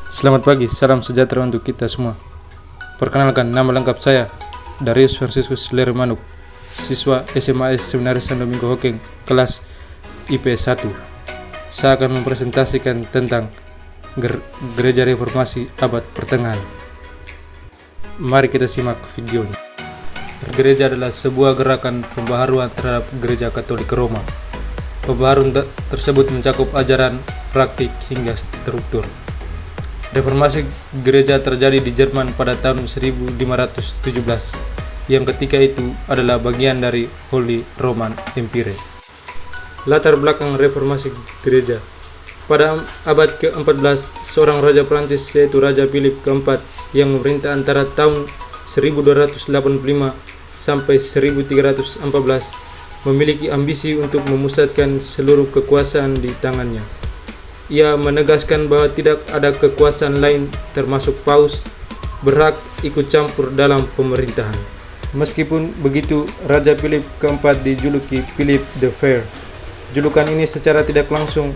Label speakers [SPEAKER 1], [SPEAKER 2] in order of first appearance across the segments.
[SPEAKER 1] Selamat pagi, salam sejahtera untuk kita semua. Perkenalkan, nama lengkap saya Darius Franciscus Lermanuk, siswa SMA Seminaris Santo Domingo Hokeng, kelas IPS 1. Saya akan mempresentasikan tentang Gereja Reformasi Abad Pertengahan. Mari kita simak videonya. Gereja adalah sebuah gerakan pembaharuan terhadap Gereja Katolik Roma. Pembaharuan tersebut mencakup ajaran, praktik, hingga struktur. Reformasi gereja terjadi di Jerman pada tahun 1517, yang ketika itu adalah bagian dari Holy Roman Empire. Latar belakang reformasi gereja. Pada abad ke-14, seorang raja Prancis yaitu Raja Philip keempat yang memerintah antara tahun 1285 sampai 1314 memiliki ambisi untuk memusatkan seluruh kekuasaan di tangannya. Ia menegaskan bahwa tidak ada kekuasaan lain termasuk paus berhak ikut campur dalam pemerintahan. Meskipun begitu, Raja Philip keempat dijuluki Philip the Fair. Julukan ini secara tidak langsung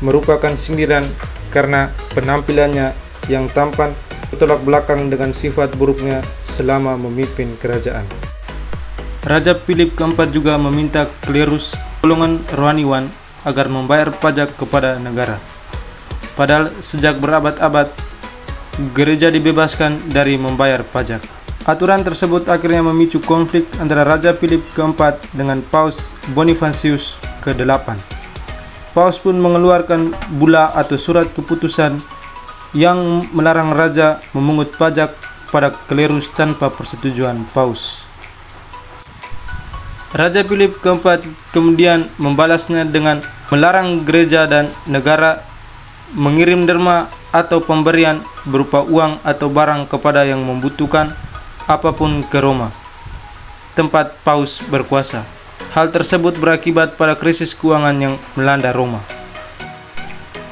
[SPEAKER 1] merupakan sindiran karena penampilannya yang tampan bertolak belakang dengan sifat buruknya selama memimpin kerajaan. Raja Philip keempat juga meminta klerus golongan rohaniwan agar membayar pajak kepada negara. Padahal sejak berabad-abad, gereja dibebaskan dari membayar pajak. Aturan tersebut akhirnya memicu konflik antara Raja Philip keempat dengan Paus Bonifacius ke-8. Paus pun mengeluarkan bula atau surat keputusan yang melarang raja memungut pajak pada klerus tanpa persetujuan Paus. Raja Philip keempat kemudian membalasnya dengan melarang gereja dan negara mengirim derma atau pemberian berupa uang atau barang kepada yang membutuhkan apapun ke Roma, tempat Paus berkuasa. Hal tersebut berakibat pada krisis keuangan yang melanda Roma.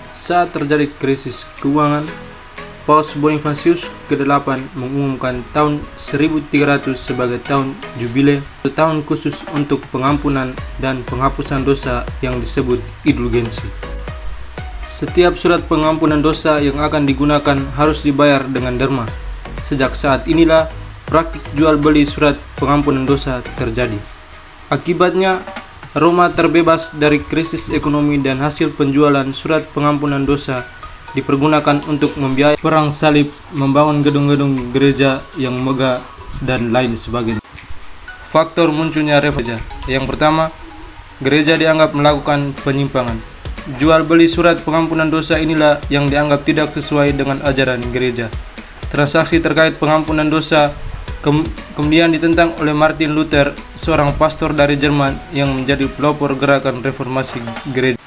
[SPEAKER 1] Saat terjadi krisis keuangan, Paus Bonifacius ke-8 mengumumkan tahun 1300 sebagai tahun jubile, atau tahun khusus untuk pengampunan dan penghapusan dosa yang disebut indulgensi. Setiap surat pengampunan dosa yang akan digunakan harus dibayar dengan derma. Sejak saat inilah praktik jual beli surat pengampunan dosa terjadi. Akibatnya, Roma terbebas dari krisis ekonomi dan hasil penjualan surat pengampunan dosa dipergunakan untuk membiayai perang salib, membangun gedung-gedung gereja yang megah, dan lain sebagainya. Faktor munculnya reformasi. Yang pertama, gereja dianggap melakukan penyimpangan. Jual beli surat pengampunan dosa inilah yang dianggap tidak sesuai dengan ajaran gereja. Transaksi terkait pengampunan dosa kemudian ditentang oleh Martin Luther, seorang pastor dari Jerman yang menjadi pelopor gerakan reformasi gereja.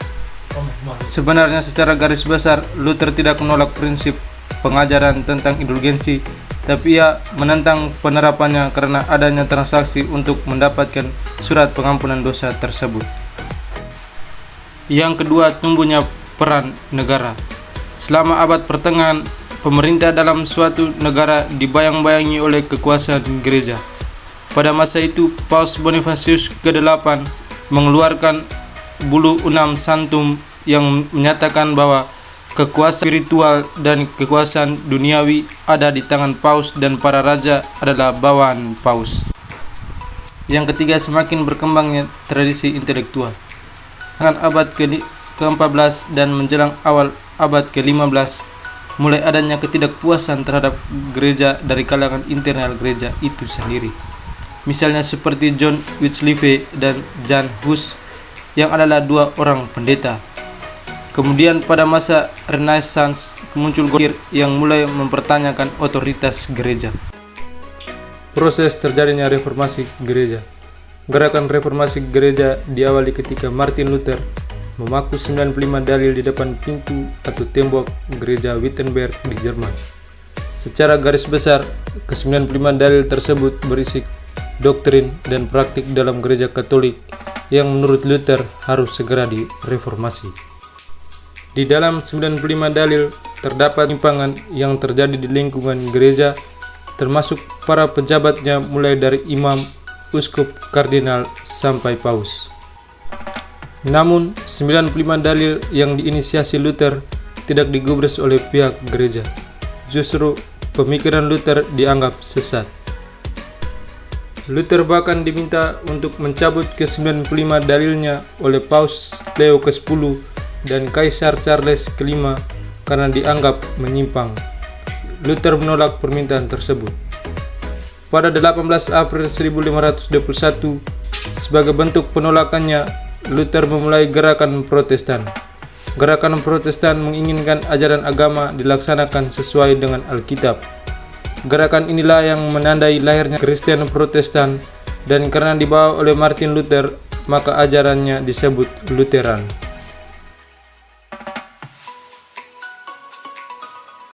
[SPEAKER 1] Sebenarnya secara garis besar, Luther tidak menolak prinsip pengajaran tentang indulgensi, tapi ia menentang penerapannya karena adanya transaksi untuk mendapatkan surat pengampunan dosa tersebut. Yang kedua, tumbuhnya peran negara. Selama abad pertengahan, pemerintah dalam suatu negara dibayang-bayangi oleh kekuasaan gereja. Pada masa itu, Paus Bonifacius ke-8 mengeluarkan Bull Unam Sanctum yang menyatakan bahwa kekuasaan spiritual dan kekuasaan duniawi ada di tangan Paus dan para raja adalah bawahan Paus. Yang ketiga, semakin berkembangnya tradisi intelektual. Dengan abad ke-14 dan menjelang awal abad ke-15, mulai adanya ketidakpuasan terhadap gereja dari kalangan internal gereja itu sendiri. Misalnya seperti John Wycliffe dan Jan Hus yang adalah dua orang pendeta. Kemudian pada masa Renaissance muncul gokir yang mulai mempertanyakan otoritas gereja. Proses terjadinya reformasi gereja. Gerakan reformasi gereja diawali ketika Martin Luther memaku 95 dalil di depan pintu atau tembok gereja Wittenberg di Jerman. Secara garis besar, ke-95 dalil tersebut berisi doktrin dan praktik dalam gereja Katolik yang menurut Luther harus segera direformasi. Di dalam 95 dalil terdapat penyimpangan yang terjadi di lingkungan gereja, termasuk para pejabatnya mulai dari imam, uskup, kardinal, sampai paus. Namun, 95 dalil yang diinisiasi Luther tidak digubris oleh pihak gereja. Justru pemikiran Luther dianggap sesat. Luther bahkan diminta untuk mencabut ke-95 dalilnya oleh Paus Leo ke-10 dan Kaisar Charles ke-5 karena dianggap menyimpang. Luther menolak permintaan tersebut. Pada 18 April 1521, sebagai bentuk penolakannya, Luther memulai gerakan Protestan. Gerakan Protestan menginginkan ajaran agama dilaksanakan sesuai dengan Alkitab. Gerakan inilah yang menandai lahirnya Kristen Protestan, dan karena dibawa oleh Martin Luther, maka ajarannya disebut Lutheran.